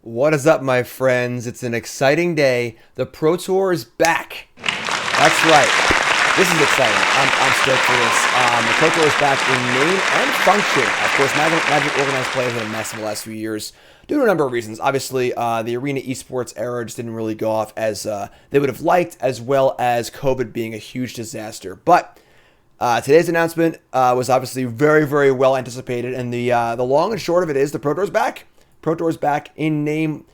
What is up, my friends? It's an exciting day. The Pro Tour is back. That's right. This is exciting. I'm stoked for this. The Pro Tour is back in name and function. Of course, Magic Organized Play has been a mess in the last few years due to a number of reasons. Obviously, the Arena Esports era just didn't really go off as they would have liked, as well as COVID being a huge disaster. But today's announcement was obviously very, very well anticipated, and the long and short of it is the Pro Tour is back. Pro Tour is back in name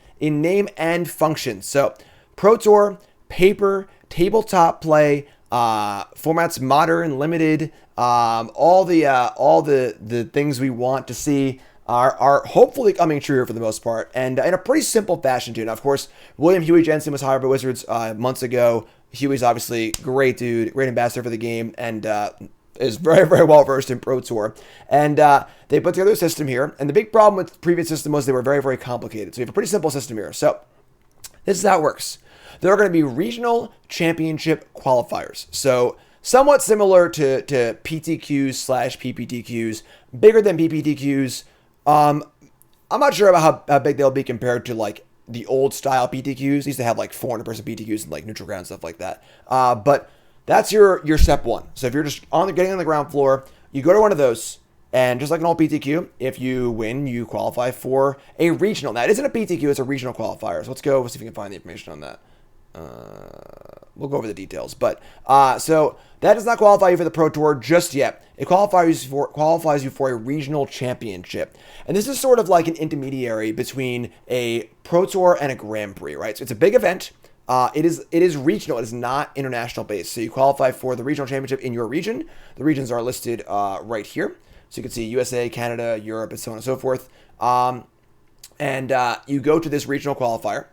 and function. So, Pro Tour, paper, tabletop play, formats modern, limited, all the things we want to see are hopefully coming true here for the most part, and in a pretty simple fashion too. Now, of course, William Huey Jensen was hired by Wizards months ago. Huey's obviously great dude, great ambassador for the game, and is very, very well versed in Pro Tour. And they put together a system here. And the big problem with the previous system was they were very, very complicated. So we have a pretty simple system here. So this is how it works. There are going to be regional championship qualifiers. So somewhat similar to PTQs / PPTQs, bigger than PPTQs. I'm not sure about how big they'll be compared to like the old style PTQs. These used to have like 400-person PTQs and like neutral ground stuff like that. But that's your step one. So if you're just getting on the ground floor, you go to one of those, and just like an old PTQ, if you win, you qualify for a regional. Now, it isn't a PTQ, it's a regional qualifier. So let's see if we can find the information on that. We'll go over the details. But so that does not qualify you for the Pro Tour just yet. It qualifies you for a regional championship. And this is sort of like an intermediary between a Pro Tour and a Grand Prix, right? So it's a big event. It is regional. It is not international based. So you qualify for the regional championship in your region. The regions are listed right here. So you can see USA, Canada, Europe, and so on and so forth. And you go to this regional qualifier,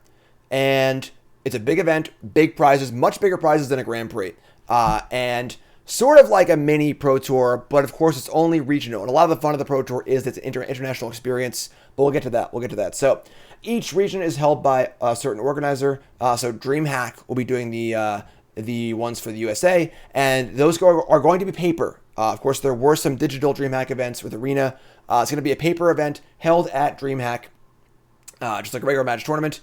and it's a big event, big prizes, much bigger prizes than a Grand Prix, and sort of like a mini Pro Tour. But of course, it's only regional. And a lot of the fun of the Pro Tour is it's an international experience. But we'll get to that. So each region is held by a certain organizer. So DreamHack will be doing the ones for the USA, and those are going to be paper. Of course, there were some digital DreamHack events with Arena. It's going to be a paper event held at DreamHack, just like a regular Magic tournament.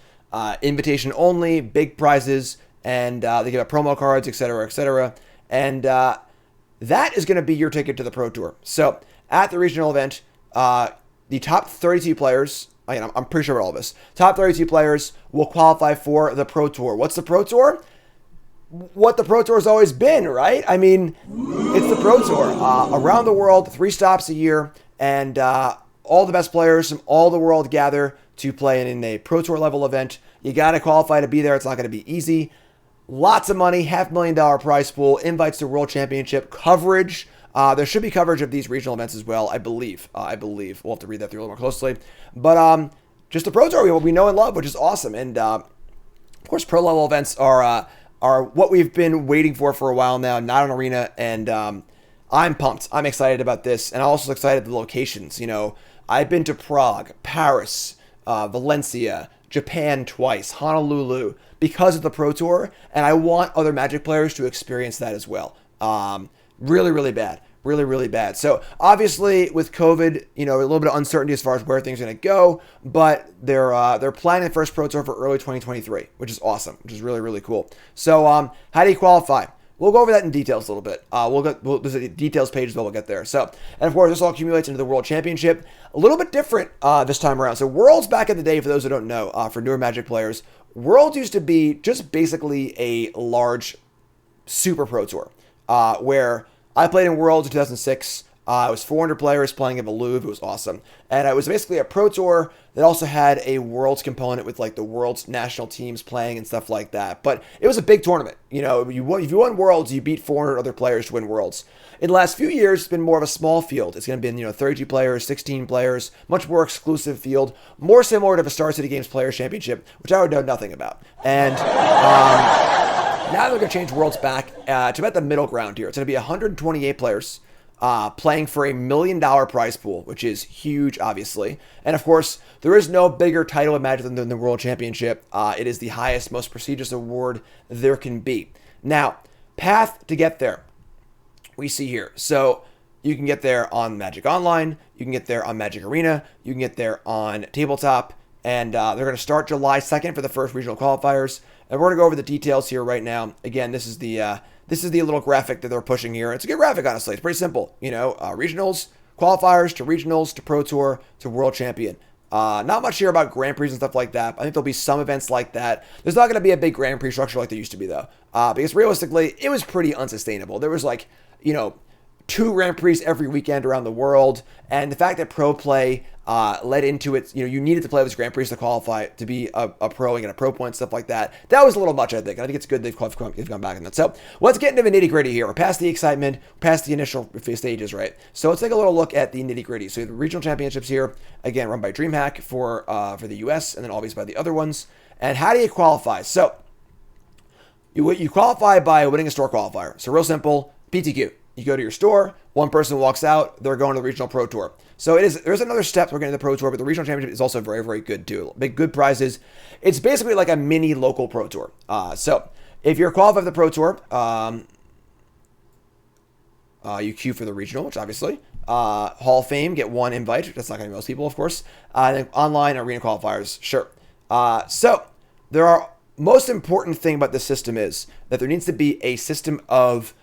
Invitation only, big prizes, and they give out promo cards, etc., etc. And that is going to be your ticket to the Pro Tour. So at the regional event, the top 32 players, I'm pretty sure about all of this, top 32 players will qualify for the Pro Tour. What's the Pro Tour? What the Pro Tour has always been, right? I mean, it's the Pro Tour. Around the world, 3 stops a year, and all the best players from all the world gather to play in a Pro Tour level event. You got to qualify to be there. It's not going to be easy. Lots of money, $500,000 prize pool, invites to World Championship, coverage. There should be coverage of these regional events as well, I believe. We'll have to read that through a little more closely. But just the Pro Tour we know and love, which is awesome. And of course, pro level events are what we've been waiting for a while now, not an Arena. And I'm pumped. I'm excited about this. And I'm also excited the locations. You know, I've been to Prague, Paris, Valencia, Japan twice, Honolulu, because of the Pro Tour. And I want other Magic players to experience that as well. Really, really bad. Really, really bad. So obviously with COVID, a little bit of uncertainty as far as where things are going to go, but they're planning the first Pro Tour for early 2023, which is awesome, which is really, really cool. So how do you qualify? We'll go over that in details a little bit. There's a details page as well. We'll get there. So, and of course, this all accumulates into the World Championship. A little bit different this time around. So Worlds back in the day, for those who don't know, for newer Magic players, Worlds used to be just basically a large Super Pro Tour, where I played in Worlds in 2006. It was 400 players playing in the Louvre. It was awesome. And it was basically a Pro Tour that also had a Worlds component with like the Worlds national teams playing and stuff like that. But it was a big tournament. If you won Worlds, you beat 400 other players to win Worlds. In the last few years, it's been more of a small field. It's going to be 32 players, 16 players, much more exclusive field, more similar to the Star City Games Players Championship, which I would know nothing about. And now they're going to change Worlds back to about the middle ground here. It's going to be 128 players playing for $1 million prize pool, which is huge, obviously. And of course, there is no bigger title of Magic than the World Championship. It is the highest, most prestigious award there can be. Now, path to get there, we see here. So you can get there on Magic Online, you can get there on Magic Arena, you can get there on Tabletop, And they're going to start July 2nd for the first regional qualifiers. And we're going to go over the details here right now. Again, this is the little graphic that they're pushing here. It's a good graphic, honestly. It's pretty simple. Regionals, qualifiers to regionals to Pro Tour to World Champion. Not much here about Grand Prix and stuff like that. I think there'll be some events like that. There's not going to be a big Grand Prix structure like there used to be, though. Because realistically, it was pretty unsustainable. There was 2 Grand Prix every weekend around the world. And the fact that Pro Play led into it, you needed to play those Grand Prix to qualify to be a pro and get a pro point, stuff like that. That was a little much, I think. I think it's good they've gone back on that. So let's get into the nitty gritty here. We're past the excitement, past the initial stages, right? So let's take a little look at the nitty gritty. So we have the regional championships here, again, run by DreamHack for the US, and then obviously by the other ones. And how do you qualify? So you qualify by winning a store qualifier. So real simple, PTQ. You go to your store, one person walks out, they're going to the regional pro tour. So there's another step we're getting to the pro tour, but the regional championship is also very, very good too. Big, good prizes. It's basically like a mini local pro tour. So if you're qualified for the pro tour, you queue for the regional, which obviously, Hall of Fame, get 1 invite. That's not going to be most people, of course. And then online arena qualifiers, sure. So most important thing about this system is that there needs to be a system of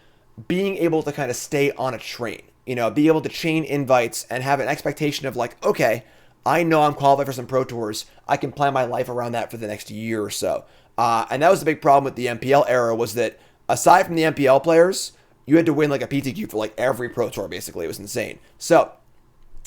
being able to kind of stay on a train, be able to chain invites and have an expectation of okay, I know I'm qualified for some pro tours. I can plan my life around that for the next year or so. And that was the big problem with the MPL era, was that aside from the MPL players, you had to win a PTQ for every pro tour, basically. It was insane. So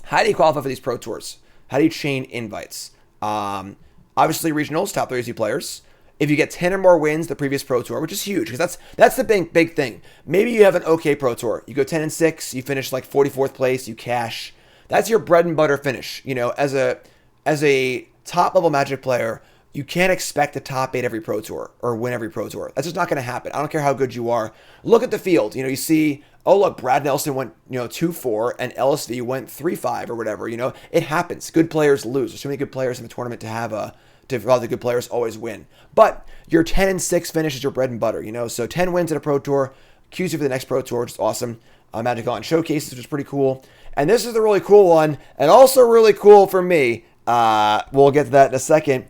how do you qualify for these pro tours? How do you chain invites? Obviously regionals, top 32 players. If you get 10 or more wins the previous pro tour, which is huge, because that's the big thing. Maybe you have an okay pro tour. You go 10-6, you finish 44th place, you cash. That's your bread and butter finish. As a top level Magic player, you can't expect to top 8 every pro tour or win every pro tour. That's just not going to happen. I don't care how good you are. Look at the field. You see, oh look, Brad Nelson went 2-4 and LSV went 3-5 or whatever. It happens. Good players lose. There's too many good players in the tournament to have all the good players always win. But your 10-6 finish is your bread and butter, So 10 wins at a pro tour, queues you for the next pro tour, which is awesome. Magic on showcases, which is pretty cool. And this is the really cool one, and also really cool for me. We'll get to that in a second.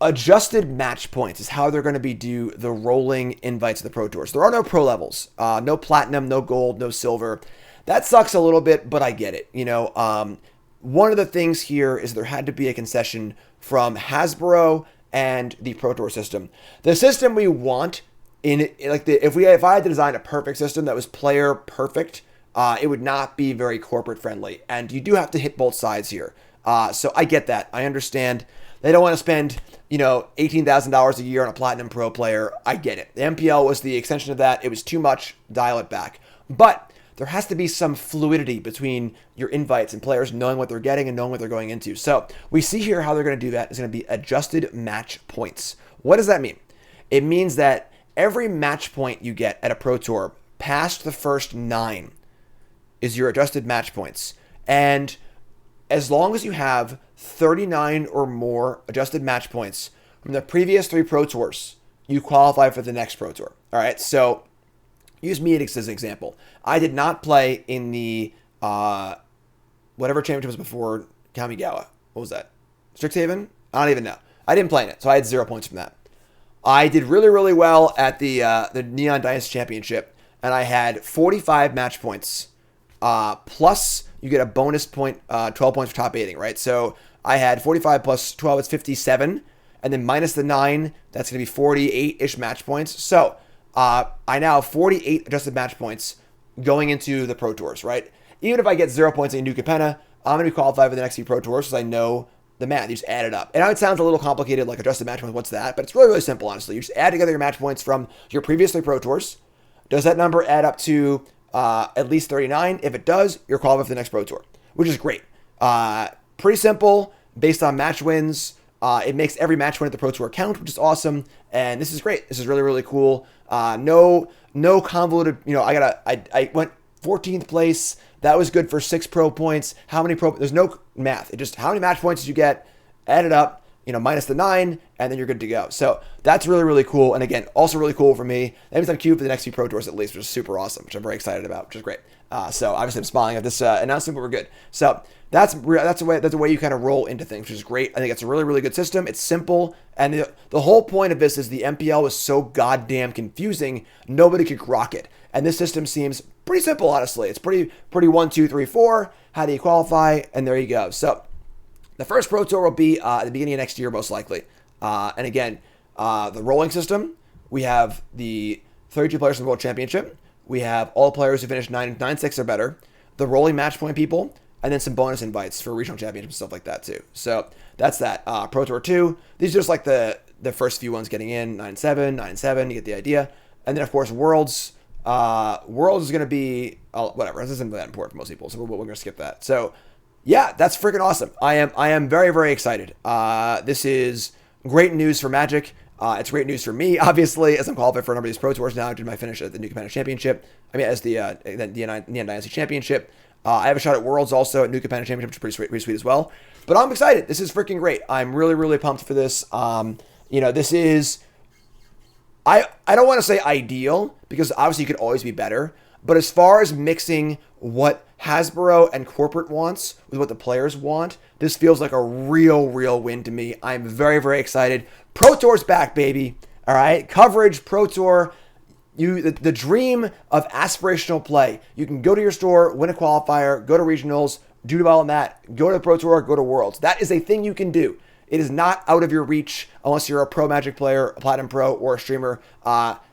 Adjusted match points is how they're going to do the rolling invites to the pro tours. There are no pro levels, no platinum, no gold, no silver. That sucks a little bit, but I get it. One of the things here is there had to be a concession from Hasbro and the Pro Tour system. The system we want if I had to design a perfect system that was player perfect, it would not be very corporate friendly. And you do have to hit both sides here. So I get that. I understand. They don't want to spend, $18,000 a year on a Platinum Pro player. I get it. The MPL was the extension of that. It was too much. Dial it back. But there has to be some fluidity between your invites and players knowing what they're getting and knowing what they're going into. So we see here how they're going to do that is going to be adjusted match points. What does that mean? It means that every match point you get at a pro tour past the first 9 is your adjusted match points. And as long as you have 39 or more adjusted match points from the previous 3 pro tours, you qualify for the next pro tour. All right, so use me as an example. I did not play in the whatever championship was before Kamigawa. What was that? Strixhaven? I don't even know. I didn't play in it, so I had 0 points from that. I did really, really well at the Neon Dynasty Championship, and I had 45 match points. Plus, you get a bonus point, 12 points for top 8, right? So I had 45 plus 12 is 57, and then minus the 9, that's going to be 48-ish match points. So I now have 48 adjusted match points going into the Pro Tours, right? Even if I get 0 points in New Capenna, I'm going to be qualified for the next few Pro Tours because I know the math. You just add it up. And I know it sounds a little complicated, like adjusted match points, what's that? But it's really, really simple, honestly. You just add together your match points from your previous 3 Pro Tours. Does that number add up to at least 39? If it does, you're qualified for the next Pro Tour, which is great. Pretty simple, based on match wins. It makes every match win at the Pro Tour count, which is awesome. And this is great. This is really, really cool. No convoluted, I went 14th place. That was good for 6 pro points. There's no math. It just, how many match points did you get? Add it up, minus the 9, and then you're good to go. So that's really, really cool. And again, also really cool for me. That means I'm queued for the next few Pro Tours at least, which is super awesome, which I'm very excited about, which is great. So obviously I'm smiling at this announcement, but we're good. So that's the way you kind of roll into things, which is great. I think it's a really, really good system. It's simple. And the whole point of this is the MPL was so goddamn confusing, nobody could grok it. And this system seems pretty simple, honestly. It's pretty 1, 2, 3, 4. How do you qualify? And there you go. So the first Pro Tour will be at the beginning of next year, most likely. And again, the rolling system, we have the 32 players in the World Championship. We have all players who finish 9-6 or better, the rolling match point people, and then some bonus invites for regional championships and stuff like that too. So that's that. Pro Tour 2, these are just like the first few ones getting in, 9-7, 9-7, you get the idea. And then, of course, Worlds. Worlds is going to be, whatever, this isn't that important for most people, so we're going to skip that. So, yeah, that's freaking awesome. I am very, very excited. This is great news for Magic. It's great news for me, obviously, as I'm qualified for a number of these Pro Tours now. I did my finish at the New Competitive Championship. I mean, as the Neon Dynasty Championship. I have a shot at Worlds also at New Competitive Championship, which is pretty sweet as well. But I'm excited. This is freaking great. I'm really, really pumped for this. This is... I don't want to say ideal, because obviously you could always be better. But as far as mixing what Hasbro and corporate wants with what the players want, this feels like a real win to me. I'm very, very excited. Pro Tour's back, baby. All right, coverage, Pro Tour. The dream of aspirational play. You can go to your store, win a qualifier, go to regionals, do well on that, go to the Pro Tour, go to Worlds. That is a thing you can do. It is not out of your reach unless you're a pro Magic player, a Platinum Pro, or a streamer.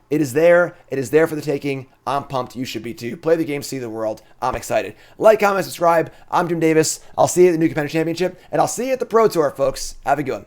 It is there. It is there for the taking. I'm pumped. You should be too. Play the game, see the world. I'm excited. Like, comment, subscribe. I'm Jim Davis. I'll see you at the New Competitive Championship, and I'll see you at the Pro Tour, folks. Have a good one.